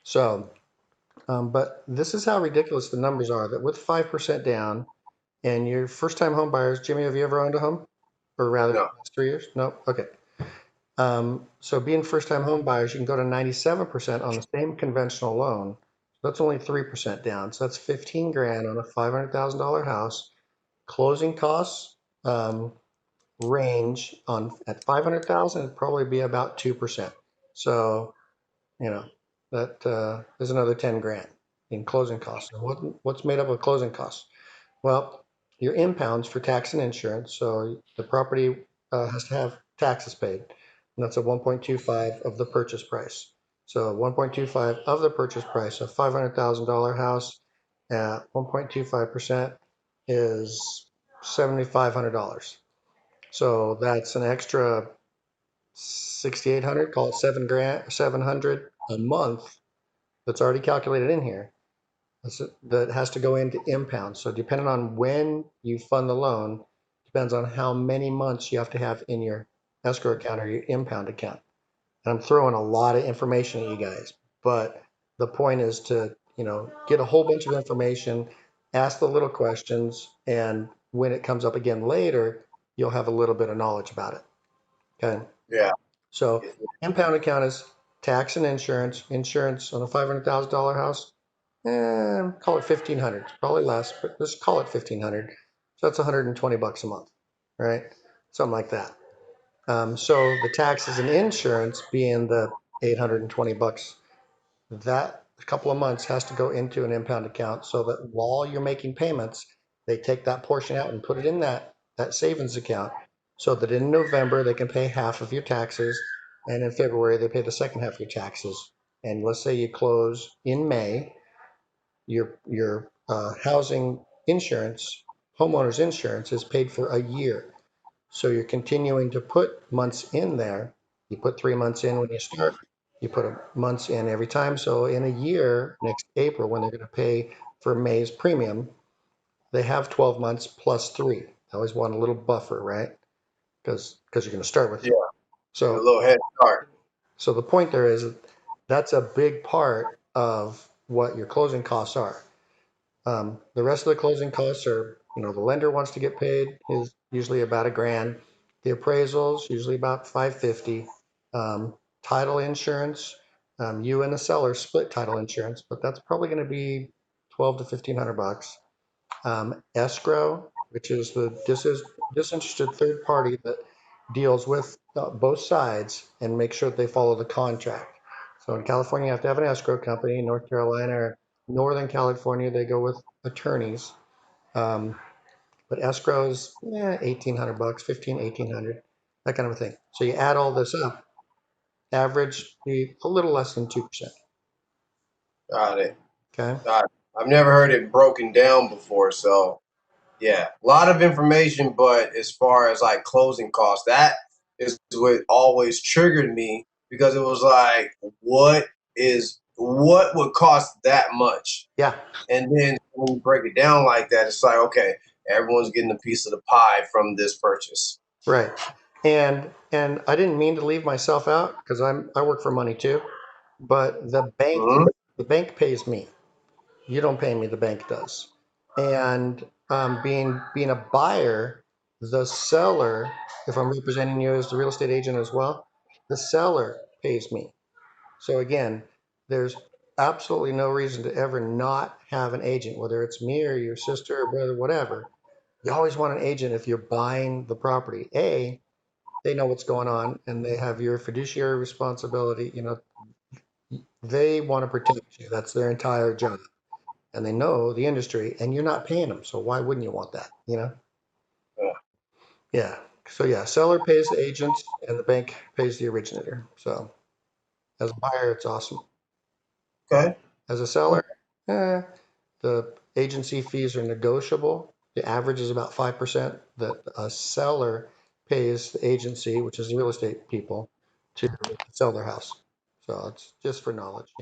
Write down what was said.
So, but this is how ridiculous the numbers are, that with 5% down and your first time home buyers, Jimmy, have you ever owned a home? Or rather, No. last 3 years? No? Okay. So being first time home buyers, you can go to 97% on the same conventional loan. That's only 3% down. So that's 15 grand on a $500,000 house. Closing costs, range on at 500,000, it'd probably be about 2%. So, you know, that is another 10 grand in closing costs. And what's made up of closing costs? Well, your impounds for tax and insurance. So the property has to have taxes paid, and that's a 1.25 of the purchase price. So 1.25 of the purchase price, a $500,000 house at 1.25% is $7,500. So that's an extra 6,800, call it 7 grand, 700 a month that's already calculated in here. That has to go into impound. So depending on when you fund the loan, depends on how many months you have to have in your escrow account or your impound account. And I'm throwing a lot of information at you guys, but the point is to, get a whole bunch of information, ask the little questions, and when it comes up again later, you'll have a little bit of knowledge about it. Okay. Yeah. So impound account is tax and insurance. Insurance on a $500,000 house, call it 1,500. It's probably less, but let's call it 1,500. So that's 120 bucks a month, right? Something like that. So the taxes and insurance being the 820 bucks, that a couple of months has to go into an impound account so that while you're making payments, they take that portion out and put it in that savings account so that in November they can pay half of your taxes, and in February they pay the second half of your taxes. And let's say you close in May, your housing insurance, homeowners insurance is paid for a year. So you're continuing to put months in there. You put 3 months in when you start. You put months in every time. So in a year, next April, when they're going to pay for May's premium, they have 12 months plus three. I always want a little buffer, right? Because you're going to start with Yeah. three. Get a So little head start. so the point there is that's a big part of what your closing costs are. The rest of the closing costs are, the lender wants to get paid is usually about a grand. The appraisals usually about 550. Title insurance, you and the seller split title insurance, but that's probably going to be 12 to 1,500 bucks. Escrow, which is the disinterested third party that deals with both sides and make sure that they follow the contract. So in California, you have to have an escrow company. In North Carolina or Northern California, they go with attorneys. Um, but escrows, 1,800 bucks, 15, 1,800, that kind of a thing. So you add all this up, average be a little less than 2%. Got it. Okay. Got it. I've never heard it broken down before, so yeah, a lot of information. But as far as like closing costs, that is what always triggered me because it was like, what would cost that much? Yeah. And then when you break it down like that, it's like, okay, everyone's getting a piece of the pie from this purchase. Right. And I didn't mean to leave myself out because I work for money too, but Hmm. the bank pays me. You don't pay me, the bank does. And being a buyer, the seller, if I'm representing you as the real estate agent as well, the seller pays me. So again, there's absolutely no reason to ever not have an agent, whether it's me or your sister or brother, whatever. You always want an agent if you're buying the property. They know what's going on and they have your fiduciary responsibility. They want to protect you. That's their entire job. And they know the industry and you're not paying them. So why wouldn't you want that? Yeah. Yeah. So yeah, seller pays the agents and the bank pays the originator. So as a buyer, it's awesome. Okay. As a seller, eh, the agency fees are negotiable. The average is about 5% that a seller pays the agency, which is the real estate people, to sell their house. So it's just for knowledge.